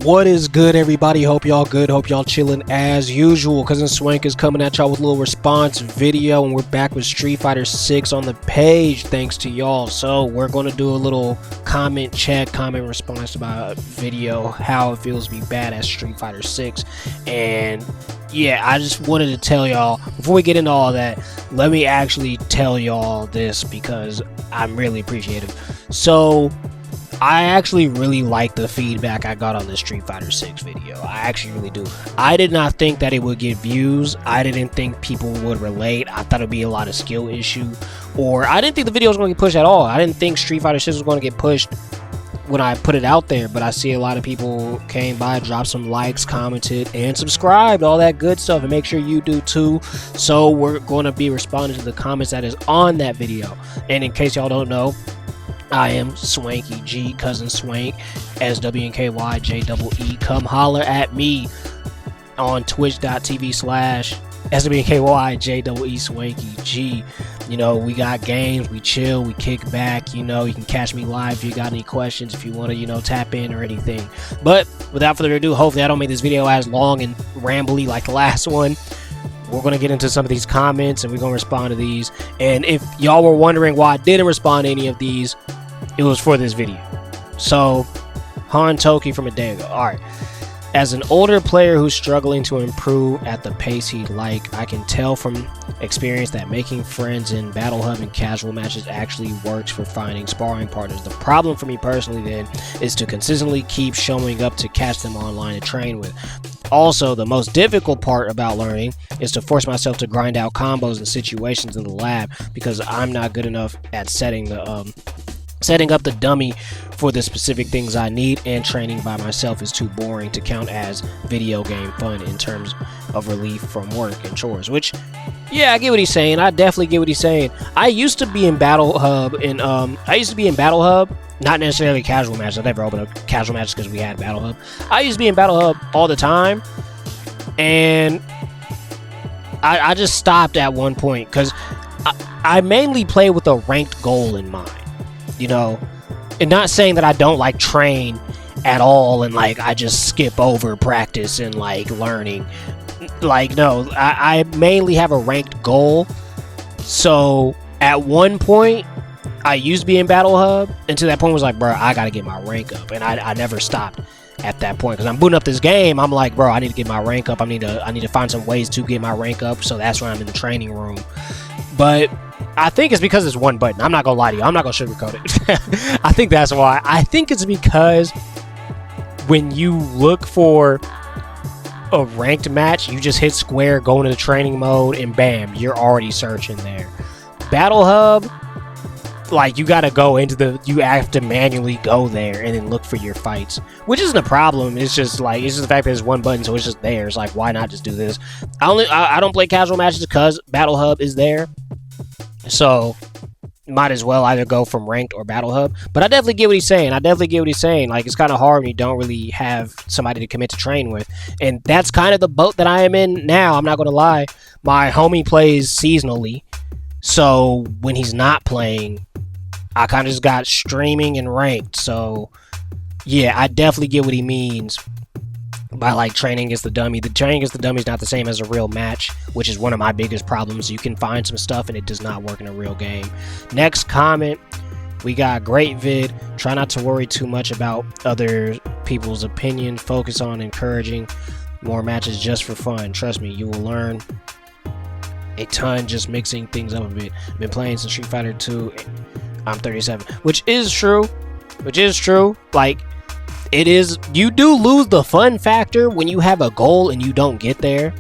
What is good, everybody? Hope y'all good. Hope y'all chilling as usual. Cousin Swank is coming at y'all with a little response video, and we're back with Street Fighter 6 on the page thanks to y'all. So we're going to do a little comment response to my video, how it feels to be bad at Street Fighter 6. And yeah, I just wanted to tell y'all, before we get into all that, let me actually tell y'all this because I'm really appreciative. So I actually really like the feedback I got on the Street Fighter 6 video. I actually really do. I did not think that it would get views. I didn't think people would relate. I thought it would be a lot of skill issue. Or I didn't think the video was going to get pushed at all. I didn't think Street Fighter 6 was going to get pushed when I put it out there. But I see a lot of people came by, dropped some likes, commented, and subscribed. All that good stuff. And make sure you do too. So we're going to be responding to the comments that is on that video. And in case y'all don't know, I am Swanky G, Cousin Swank, SWNKYJEE. Come holler at me on twitch.tv/SWNKYJEE Swanky G. You know, we got games, we chill, we kick back. You know, you can catch me live if you got any questions, if you want to, you know, tap in or anything. But without further ado, hopefully I don't make this video as long and rambly like the last one. We're going to get into some of these comments and we're going to respond to these. And if y'all were wondering why I didn't respond to any of these, it was for this video. So, Han Toki from a day ago. Alright. As an older player who's struggling to improve at the pace he'd like, I can tell from experience that making friends in Battle Hub and casual matches actually works for finding sparring partners. The problem for me personally then is to consistently keep showing up to catch them online to train with. Also, the most difficult part about learning is to force myself to grind out combos and situations in the lab because I'm not good enough at setting up the dummy for the specific things I need, and training by myself is too boring to count as video game fun in terms of relief from work and chores. Which, yeah, I get what he's saying. I definitely get what he's saying. I used to be in Battle Hub, and not necessarily casual matches. I never opened up casual matches because we had Battle Hub. I used to be in Battle Hub all the time, and I just stopped at one point because I mainly play with a ranked goal in mind. You know, and not saying that I don't like train at all and like I just skip over practice and like learning. Like, no, I mainly have a ranked goal. So at one point I used to be in Battle Hub, and to that point was like, bro, I gotta get my rank up, and I never stopped at that point because I'm booting up this game. I'm like, bro, I need to get my rank up. I need to find some ways to get my rank up. So that's when I'm in the training room. But I think it's because it's one button. I'm not gonna lie to you. I'm not gonna sugarcoat it. I think that's why. I think it's because when you look for a ranked match, you just hit square, go into the training mode, and bam, you're already searching there. Battle Hub, like, you gotta go into you have to manually go there and then look for your fights, which isn't a problem. It's just the fact that it's one button, so it's just there. It's like, why not just do this? I don't play casual matches because Battle Hub is there. So, might as well either go from ranked or Battle Hub. But I definitely get what he's saying. Like, it's kind of hard when you don't really have somebody to commit to train with. And that's kind of the boat that I am in now. I'm not going to lie. My homie plays seasonally. So, when he's not playing, I kind of just got streaming and ranked. So, yeah, I definitely get what he means by like training against the dummy. The training against the dummy is not the same as a real match, which is one of my biggest problems. You can find some stuff and it does not work in a real game. Next comment, we got great vid. Try not to worry too much about other people's opinion. Focus on encouraging more matches just for fun. Trust me, you will learn a ton just mixing things up a bit. I've been playing some Street Fighter 2. I'm 37, which is true. Like, it is, you do lose the fun factor when you have a goal and you don't get there.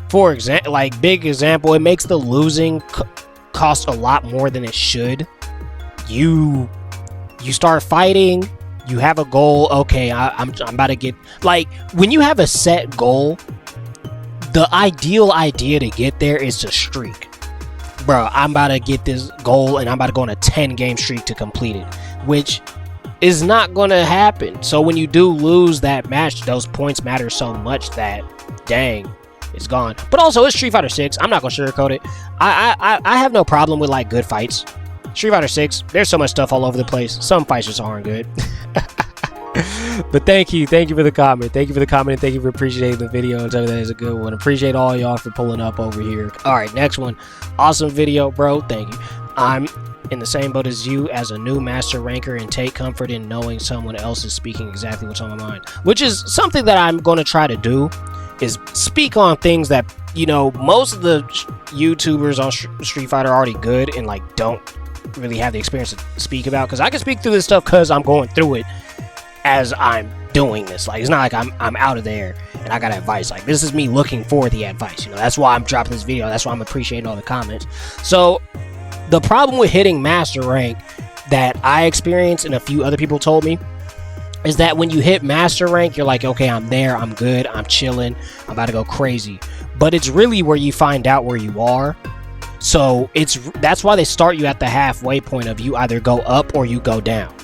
For example, like, big example, it makes the losing cost a lot more than it should. You start fighting, you have a goal. Okay, I'm about to get, like, when you have a set goal, the ideal idea to get there is to streak. Bro, I'm about to get this goal and I'm about to go on a 10-game streak to complete it, which is not going to happen. So when you do lose that match, those points matter so much that, dang, it's gone. But also, it's Street Fighter 6. I'm not going to sugarcoat it. I have no problem with, like, good fights. Street Fighter 6, there's so much stuff all over the place. Some fights just aren't good. But thank you for the comment. Thank you for the comment, and thank you for appreciating the video and telling me that is a good one. Appreciate all y'all for pulling up over here. All right, next one. Awesome video, bro. Thank you. I'm in the same boat as you as a new master ranker and take comfort in knowing someone else is speaking exactly what's on my mind, which is something that I'm going to try to do, is speak on things that, you know, most of the YouTubers on Street Fighter are already good and like don't really have the experience to speak about, because I can speak through this stuff because I'm going through it as I'm doing this. Like, it's not like I'm out of there and I got advice. Like, this is me looking for the advice, you know. That's why I'm dropping this video. That's why I'm appreciating all the comments. So the problem with hitting master rank that I experienced and a few other people told me is that when you hit master rank, you're like, okay, I'm there, I'm good, I'm chilling, I'm about to go crazy. But it's really where you find out where you are. So that's why they start you at the halfway point of you either go up or you go down.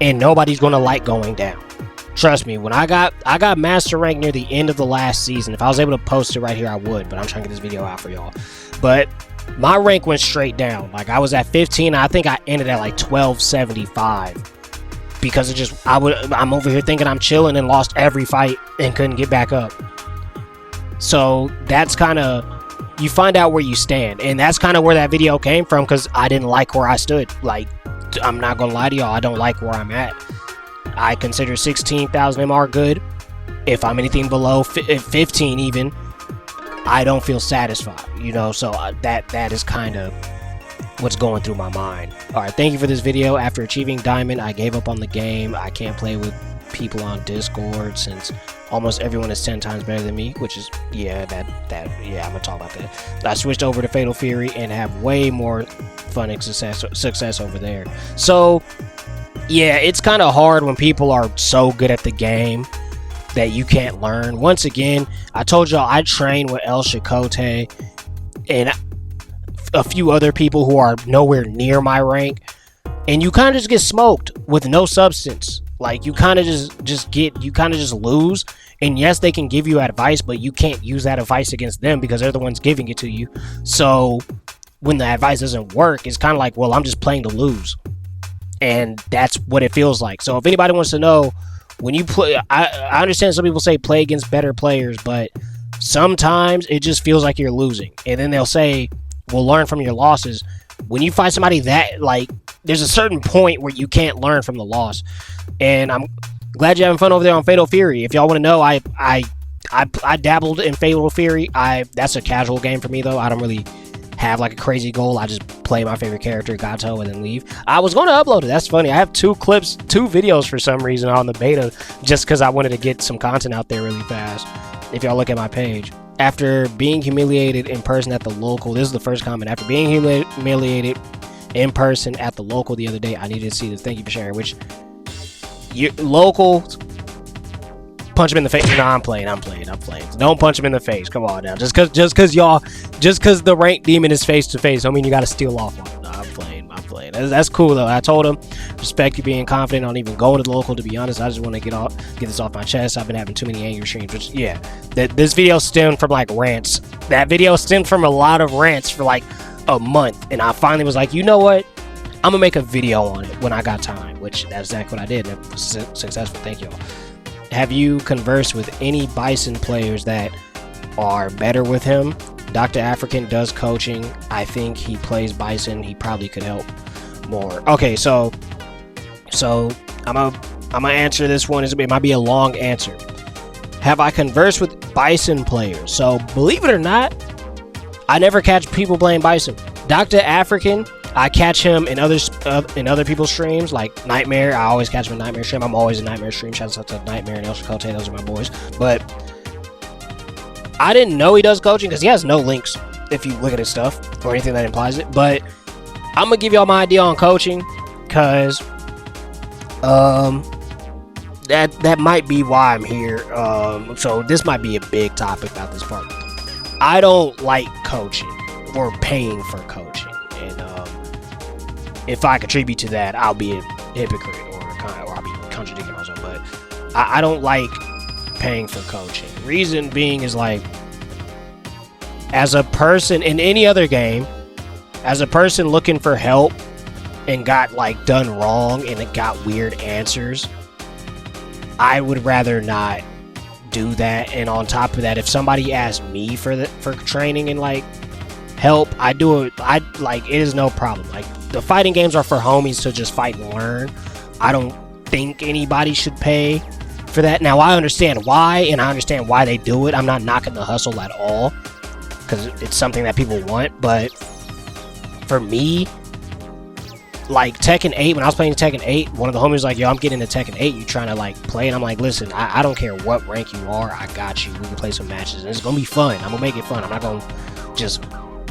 And nobody's gonna like going down. Trust me, when I got master rank near the end of the last season. If I was able to post it right here, I would, but I'm trying to get this video out for y'all. But my rank went straight down. Like, I was at 15, I think I ended at like 1275. Because it just, I'm over here thinking I'm chilling and lost every fight and couldn't get back up. So that's kind of, you find out where you stand. And that's kind of where that video came from, because I didn't like where I stood. Like, I'm not gonna lie to y'all, I don't like where I'm at. I consider 16,000 MR good. If I'm anything below 15 even, I don't feel satisfied, you know. So that is kind of what's going through my mind. All right, thank you for this video. After achieving diamond, I gave up on the game. I can't play with people on Discord since almost everyone is 10 times better than me, which is, yeah, yeah, I'm gonna talk about that. I switched over to Fatal Fury and have way more fun and success over there. So yeah, it's kind of hard when people are so good at the game that you can't learn. Once again, I told y'all I train with El Chicote and a few other people who are nowhere near my rank, and you kind of just get smoked with no substance. Like, you kind of just lose. And yes, they can give you advice, but you can't use that advice against them because they're the ones giving it to you. So when the advice doesn't work, it's kind of like, well, I'm just playing to lose. And that's what it feels like. So if anybody wants to know, when you play, I understand some people say play against better players, but sometimes it just feels like you're losing. And then they'll say, we'll learn from your losses. When you find somebody that, like, there's a certain point where you can't learn from the loss. And I'm glad you're having fun over there on Fatal Fury. If y'all want to know, I dabbled in Fatal Fury. That's a casual game for me, though. I don't really have like a crazy goal. I just play my favorite character, Gato, and then leave. I was going to upload it. That's funny. I have two videos for some reason on the beta, just because I wanted to get some content out there really fast. If y'all look at my page. After being humiliated in person at the local, this is the first comment. After being humiliated in person at the local the other day, I needed to see this. Thank you for sharing. Which, local, punch him in the face. No, I'm playing. Don't punch him in the face. Come on now. Just cause the rank demon is face to face, don't mean you gotta steal off on him. No, I'm playing. That's cool though. I told him, respect you being confident on even going to the local. To be honest, I just want to get this off my chest. I've been having too many angry streams. Which, yeah, this video stemmed from like rants. That video stemmed from a lot of rants for like a month, and I finally was like, you know what? I'm gonna make a video on it when I got time. Which that's exactly what I did, and it was successful. Thank y'all. Have you conversed with any Bison players that are better with him? Dr. African does coaching. I think he plays Bison. He probably could help more. Okay, so I'm gonna answer this one. It might be a long answer. Have I conversed with Bison players? So believe it or not, I never catch people playing Bison. Dr. African, I catch him in other people's streams, like Nightmare. I always catch him in Nightmare stream. I'm always in Nightmare stream. Shouts out to Nightmare and El Chicote. Those are my boys. But I didn't know he does coaching because he has no links if you look at his stuff or anything that implies it. But I'm gonna give y'all my idea on coaching because that might be why I'm here. So this might be a big topic about this part. I don't like coaching or paying for coaching, and if I contribute to that, I'll be a hypocrite or I'll be contradicting myself. But I don't like paying for coaching. Reason being is, like, as a person in any other game, as a person looking for help and got like done wrong and it got weird answers, I would rather not do that. And on top of that, if somebody asks me for training and like help, I do it. It is no problem. Like, the fighting games are for homies to just fight and learn. I don't think anybody should pay for that. Now, I understand why, and I understand why they do it. I'm not knocking the hustle at all, because it's something that people want. But for me, like Tekken 8, when I was playing Tekken 8, one of the homies was like, yo, I'm getting into Tekken 8, you trying to like play? And I'm like, listen, I don't care what rank you are, I got you. We can play some matches, and it's gonna be fun. I'm gonna make it fun. I'm not gonna just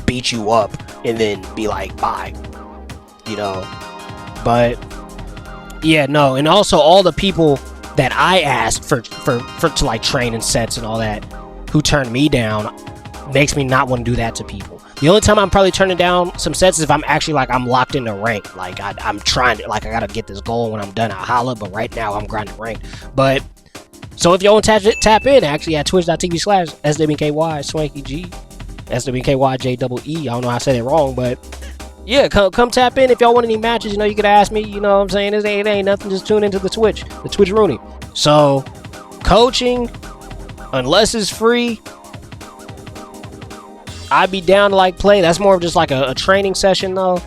beat you up and then be like, bye, you know. But yeah, no. And also, all the people that I asked for to like train in sets and all that, who turned me down, makes me not want to do that to people. The only time I'm probably turning down some sets is if I'm actually like, I'm locked into rank. Like, I'm trying to, like, I gotta get this goal. When I'm done, I'll holla. But right now, I'm grinding rank. But so if y'all want to tap in, actually at twitch.tv/SWKY Swanky G, SWKYJEE. I don't know how I said it wrong, but yeah, come tap in if y'all want any matches. You know, you could ask me. You know what I'm saying? It ain't nothing. Just tune into the Twitch Rooney. So coaching, unless it's free, I'd be down to like play. That's more of just like a training session though.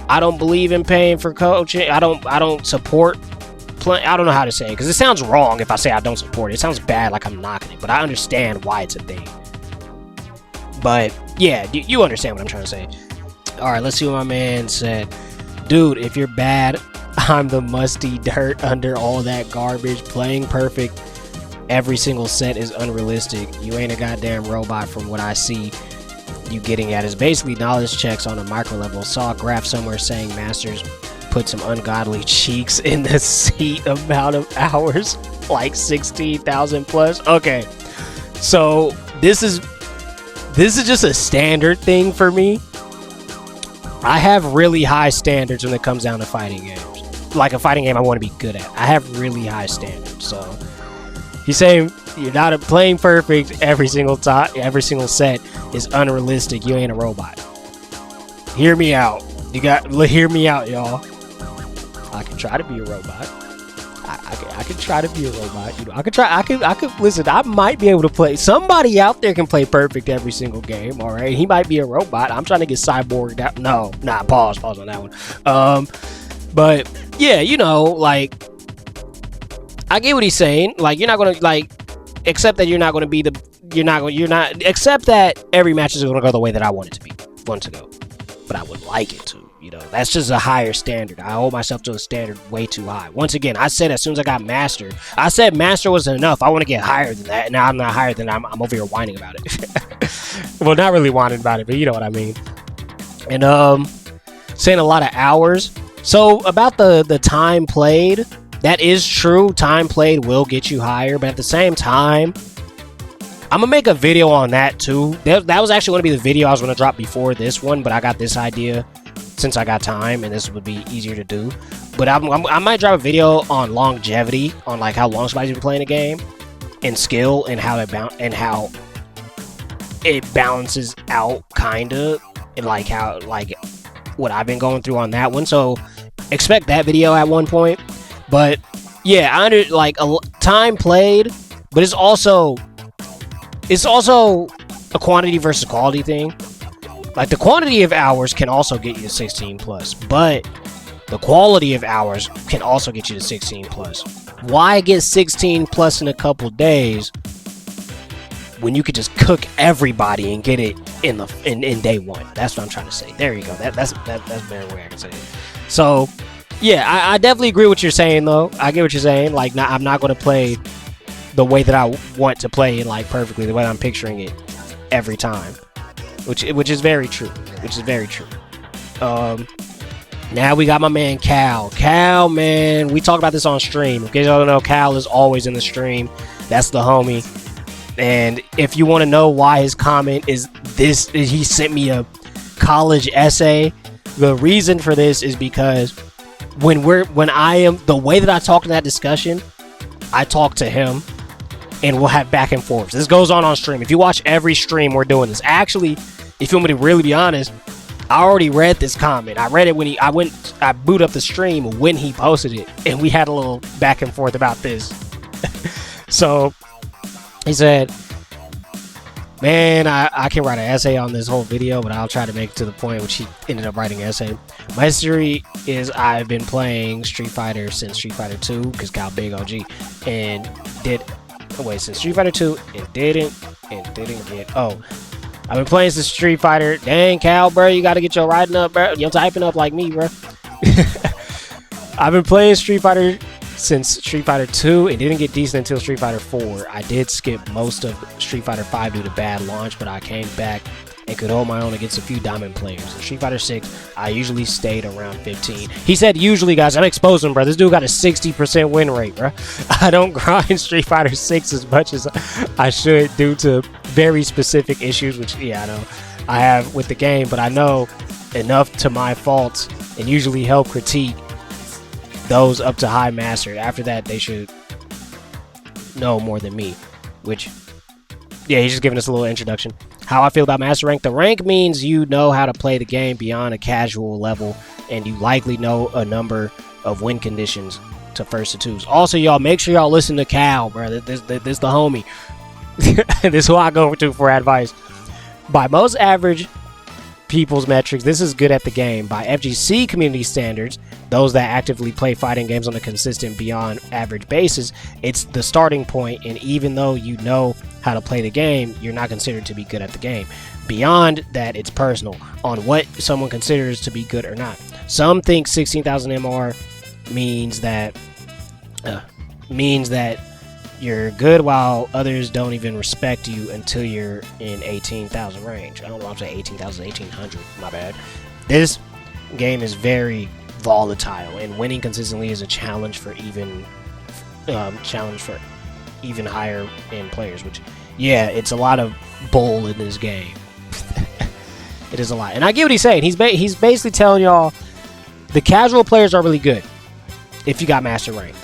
I don't believe in paying for coaching. I don't support play. I don't know how to say it, because it sounds wrong if I say I don't support it. It sounds bad, like I'm knocking it, but I understand why it's a thing. But yeah, you understand what I'm trying to say. All right, let's see what my man said. Dude, if you're bad, I'm the musty dirt under all that garbage. Playing perfect every single set is unrealistic. You ain't a goddamn robot from what I see you getting at. Is basically knowledge checks on a micro level. Saw a graph somewhere saying masters put some ungodly cheeks in the seat amount of hours, like 16,000 plus. Okay, so this is just a standard thing for me. I have really high standards when it comes down to fighting games. Like a fighting game I want to be good at, I have really high standards. So he's saying you're not playing perfect every single time, every single set is unrealistic. You ain't a robot. Hear me out. Hear me out, y'all. I can try to be a robot. I can try to be a robot. You know, I could listen. I might be able to play. Somebody out there can play perfect every single game. All right, he might be a robot. I'm trying to get cyborged out. No, nah. Pause on that one. But yeah, you know, like, I get what he's saying. Like, you're not gonna like accept that you're not gonna be the. You're not accept that every match is gonna go the way that I want it to be. Want to go, but I would like it to. You know, that's just a higher standard. I hold myself to a standard way too high. Once again, I said as soon as I got master, I said master wasn't enough. I want to get higher than that. Now I'm not higher than that. I'm over here whining about it. Well, not really whining about it, but you know what I mean. And saying a lot of hours. So about the time played, that is true. Time played will get you higher, but at the same time, I'm gonna make a video on that too. That was actually going to be the video I was going to drop before this one, but I got this idea since I got time, and this would be easier to do. But I might drop a video on longevity, on like how long somebody's been playing a game, and skill, and how it balances out, kinda, and like how, like, what I've been going through on that one. So expect that video at one point. But yeah, I under like time played, but it's also a quantity versus quality thing. Like, the quantity of hours can also get you to 16 plus, but the quality of hours can also get you to 16 plus. Why get 16 plus in a couple days when you could just cook everybody and get it in day one? That's what I'm trying to say. There you go. That's a better way I can say it. So yeah, I definitely agree with what you're saying though. I get what you're saying. Like, I'm not going to play the way that I want to play it, like perfectly, the way I'm picturing it every time. Which is very true. Which is very true. Now we got my man Cal. Cal, man, we talk about this on stream. In case y'all don't know, Cal is always in the stream. That's the homie. And if you want to know why his comment is this, he sent me a college essay. The reason for this is because when I am, the way that I talk in that discussion, I talk to him, and we'll have back and forth. This goes on stream. If you watch every stream, we're doing this. Actually, if you want me to really be honest, I already read this comment. I read it when I boot up the stream when he posted it, and we had a little back and forth about this. So he said, man, I can write an essay on this whole video, but I'll try to make it to the point, which he ended up writing an essay. My history is I've been playing Street Fighter since Street Fighter 2, because Cal big OG, and since Street Fighter 2, and didn't get, I've been playing since Street Fighter. Dang, Cal, bro, you gotta get your writing up, bro. You're typing up like me, bro. I've been playing Street Fighter since Street Fighter 2 and didn't get decent until Street Fighter 4. I did skip most of Street Fighter 5 due to bad launch, but I came back and could hold my own against a few diamond players. In Street Fighter 6, I usually stayed around 15. He said usually, guys. I'm exposing him, bro. This dude got a 60% win rate, bro. I don't grind Street Fighter 6 as much as I should due to very specific issues, which, yeah, I know I have with the game, but I know enough to my faults and usually help critique those up to high master. After that, they should know more than me, which, yeah, he's just giving us a little introduction. How I feel about master rank. The rank means you know how to play the game beyond a casual level, and you likely know a number of win conditions to first to twos. Also, y'all, make sure y'all listen to Cal, bro. This the homie. This is who I go to for advice. By most average people's metrics, this is good at the game. By FGC community standards, those that actively play fighting games on a consistent beyond average basis, it's the starting point, and even though you know how to play the game, you're not considered to be good at the game. Beyond that, it's personal on what someone considers to be good or not. Some think 16,000 MR means that you're good, while others don't even respect you until you're in 18,000 range. I don't know why I'm saying 18,000, 1,800. My bad. This game is very volatile, and winning consistently is a challenge for even higher end players. Which, yeah, it's a lot of bull in this game. It is a lot, and I get what he's saying. He's basically telling y'all the casual players are really good if you got master rank.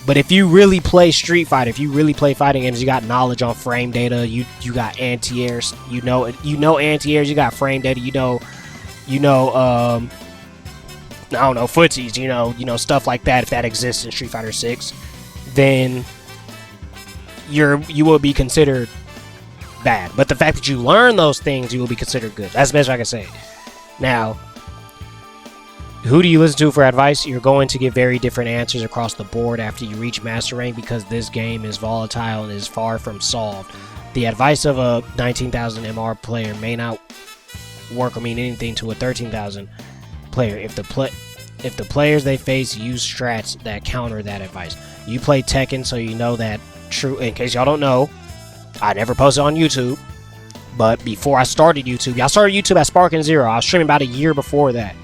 But if you really play Street Fighter, if you really play fighting games, you got knowledge on frame data, you got anti-airs, you know anti-airs, you got frame data, I don't know, footsies, you know stuff like that. If that exists in Street Fighter 6, then you will be considered bad. But the fact that you learn those things, you will be considered good. That's the best I can say. Now, who do you listen to for advice? You're going to get very different answers across the board after you reach master rank, because this game is volatile and is far from solved. The advice of a 19,000 MR player may not work or mean anything to a 13,000 player if the players they face use strats that counter that advice. You play Tekken, so you know that true. In case y'all don't know, I never posted on YouTube, but before I started YouTube, I started YouTube at Sparking Zero. I was streaming about a year before that.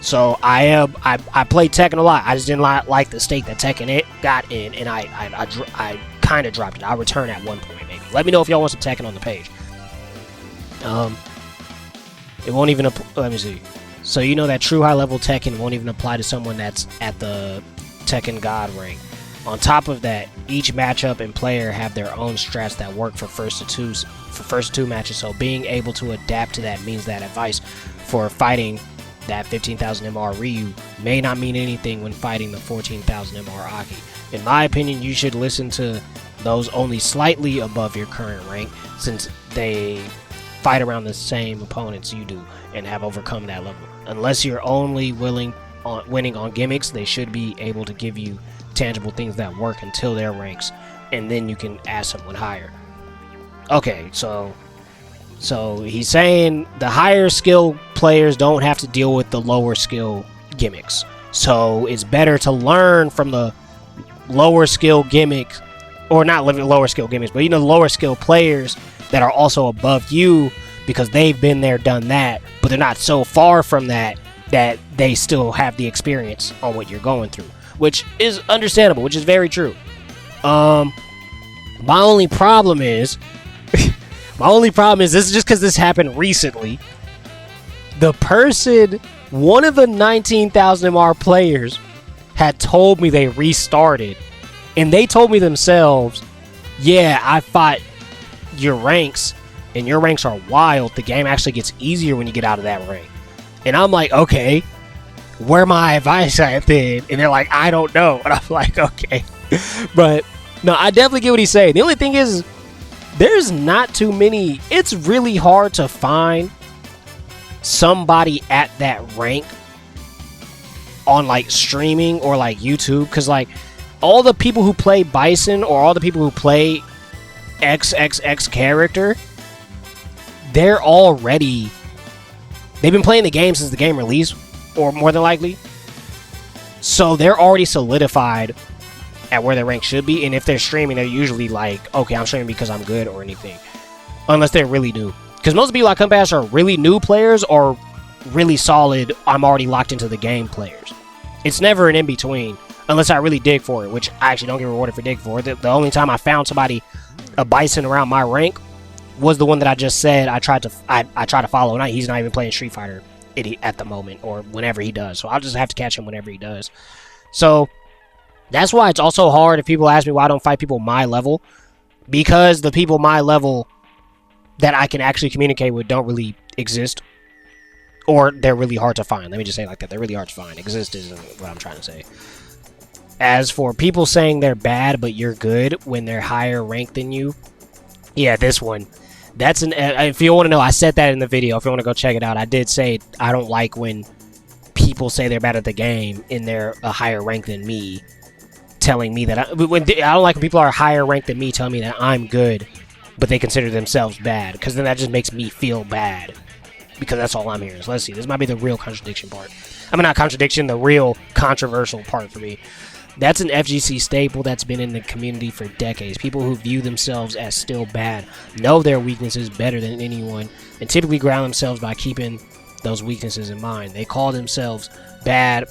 So I played Tekken a lot. I just didn't like the state that Tekken got in, and I kind of dropped it. I'll return at one point, maybe. Let me know if y'all want some Tekken on the page. It won't even let me see. So you know that true high level Tekken won't even apply to someone that's at the Tekken God rank. On top of that, each matchup and player have their own strats that work for first to two matches. So being able to adapt to that means that advice for fighting that 15,000 MR Ryu may not mean anything when fighting the 14,000 MR Aki. In my opinion, you should listen to those only slightly above your current rank, since they fight around the same opponents you do and have overcome that level. Unless you're only winning on gimmicks, they should be able to give you tangible things that work until their ranks, and then you can ask someone higher. Okay, so he's saying the higher skill players don't have to deal with the lower skill gimmicks. So it's better to learn from the lower skill gimmicks, or not lower skill gimmicks, but lower skill players that are also above you, because they've been there, done that, but they're not so far from that they still have the experience on what you're going through, which is understandable, which is very true. My only problem is this is just because this happened recently. One of the 19,000 MR players had told me they restarted, and they told me themselves, yeah, I fought your ranks, and your ranks are wild. The game actually gets easier when you get out of that rank. And I'm like, okay, where my advice at then? And they're like, I don't know. And I'm like, okay. But no, I definitely get what he's saying. The only thing is, there's not too many. It's really hard to find somebody at that rank on like streaming or like YouTube, because like all the people who play Bison or all the people who play XXX character, they've been playing the game since the game released, or more than likely, so they're already solidified at where their rank should be. And if they're streaming, they're usually like, okay, I'm streaming because I'm good or anything, unless they're really new, because most people I come past are really new players or really solid, I'm already locked into the game players. It's never an in-between, unless I really dig for it, which I actually don't get rewarded for dig for it. The only time I found somebody, a Bison around my rank, was the one that I just said I try to follow. And he's not even playing Street Fighter at the moment, or whenever he does. So I'll just have to catch him whenever he does. So that's why it's also hard if people ask me why I don't fight people my level, because the people my level that I can actually communicate with don't really exist. Or they're really hard to find. Let me just say it like that. They're really hard to find. Exist isn't what I'm trying to say. As for people saying they're bad but you're good when they're higher ranked than you, yeah, this one. That's an. If you want to know, I said that in the video. If you want to go check it out, I did say I don't like when people say they're bad at the game and they're a higher rank than me, telling me that I don't like when people are higher ranked than me telling me that I'm good, but they consider themselves bad, because then that just makes me feel bad. Because that's all I'm hearing. So let's see. This might be the real contradiction part. I mean, not contradiction, the real controversial part for me. That's an FGC staple that's been in the community for decades. People who view themselves as still bad know their weaknesses better than anyone, and typically ground themselves by keeping those weaknesses in mind. They call themselves bad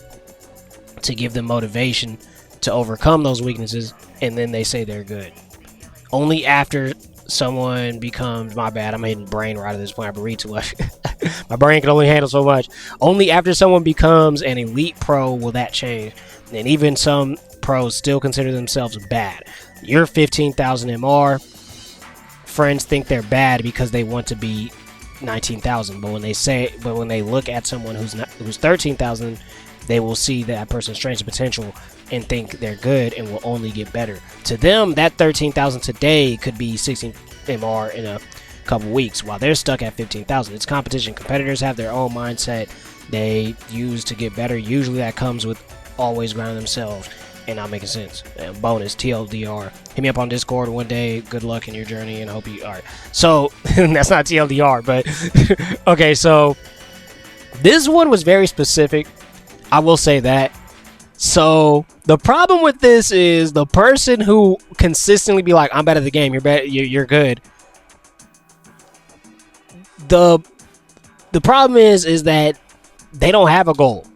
to give them motivation to overcome those weaknesses, and then they say they're good. Only after someone becomes, my bad, I'm hitting brain right at this point, I read too much. My brain can only handle so much. Only after someone becomes an elite pro will that change. And even some pros still consider themselves bad. You're 15,000 MR. Friends think they're bad because they want to be 19,000. But when they look at someone who's 13,000, they will see that person's strengths and potential and think they're good and will only get better. To them, that 13,000 today could be 16 MR in a couple weeks, while they're stuck at 15,000. It's competition. Competitors have their own mindset they use to get better. Usually that comes with always grounding themselves and not making sense. And bonus, TLDR. Hit me up on Discord one day. Good luck in your journey, and I hope you... Alright, so that's not TLDR, but... okay, so this one was very specific. I will say that. So the problem with this is the person who consistently be like, I'm bad at the game, you're good. The problem is that they don't have a goal.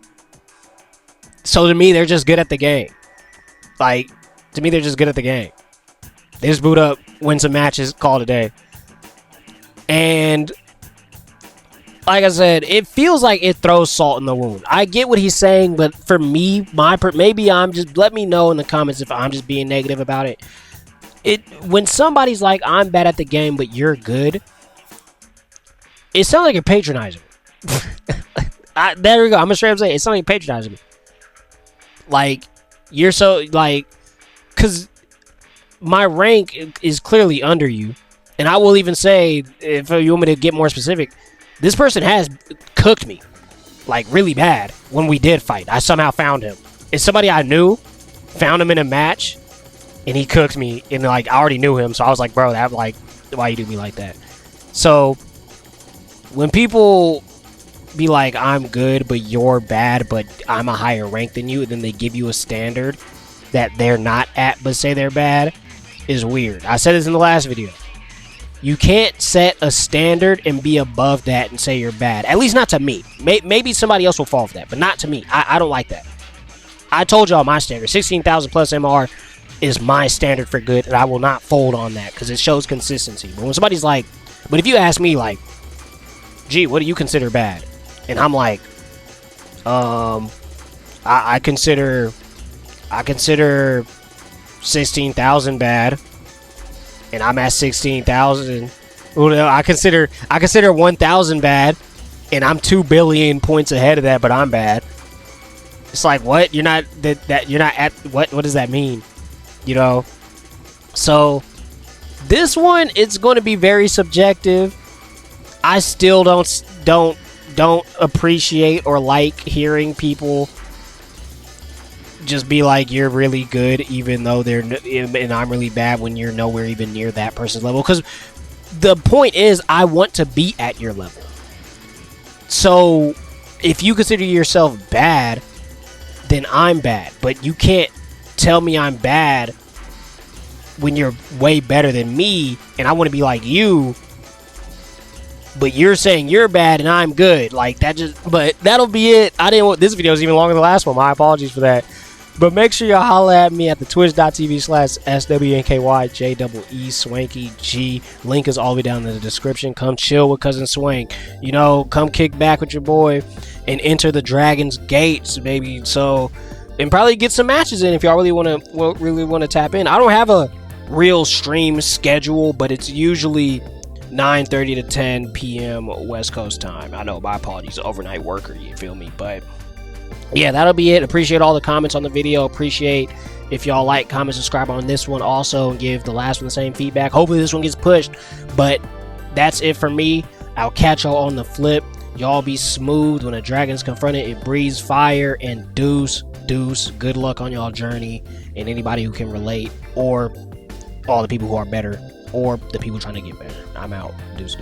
So to me, they're just good at the game. Like, to me, they're just good at the game. They just boot up, win some matches, call it a day. And like I said, it feels like it throws salt in the wound. I get what he's saying, but for me, maybe I'm just, let me know in the comments if I'm just being negative about it. When somebody's like, I'm bad at the game, but you're good, it sounds like you're patronizing me. There we go. I'm gonna straight up say it sounds like you're patronizing me. Like, you're so, like, because my rank is clearly under you. And I will even say, if you want me to get more specific, this person has cooked me, like, really bad when we did fight. I somehow found him. It's somebody I knew, found him in a match, and he cooked me. And, like, I already knew him, so I was like, bro, that, like, why you do me like that? So when people be like, I'm good, but you're bad, but I'm a higher rank than you, and then they give you a standard that they're not at, but say they're bad, is weird. I said this in the last video. You can't set a standard and be above that and say you're bad. At least not to me. Maybe somebody else will fall for that, but not to me. I don't like that. I told y'all my standard. 16,000 plus MR is my standard for good, and I will not fold on that because it shows consistency. But when somebody's like, but if you ask me, like, gee, what do you consider bad? And I'm like, I consider 16,000 bad, and I'm at 16,000. Well, I consider 1,000 bad, and I'm 2 billion points ahead of that, but I'm bad. It's like, what? You're not that you're not at what does that mean? You know? So this one, it's going to be very subjective. I still don't appreciate or like hearing people just be like, you're really good, even though and I'm really bad, when you're nowhere even near that person's level. Because the point is, I want to be at your level. So if you consider yourself bad, then I'm bad. But you can't tell me I'm bad when you're way better than me, and I want to be like you, but you're saying you're bad and I'm good. Like, that just, but that'll be it. I didn't want, this video is even longer than the last one. My apologies for that. But make sure y'all holla at me at the twitch.tv/SWNKYJEE Swanky G. Link is all the way down in the description. Come chill with Cousin Swank. You know, come kick back with your boy and enter the Dragon's Gates, baby. So, and probably get some matches in if y'all really want to tap in. I don't have a real stream schedule, but it's usually 9:30 to 10 p.m. West Coast time. I know, my apologies, overnight worker, you feel me? But yeah, that'll be it. Appreciate all the comments on the video. Appreciate if y'all like, comment, subscribe on this one also, and give the last one the same feedback. Hopefully this one gets pushed. But that's it for me. I'll catch y'all on the flip. Y'all be smooth when a dragon's confronted. It breathes fire, and deuce. Good luck on y'all journey, and anybody who can relate, or all the people who are better, or the people trying to get better. I'm out. Deuce.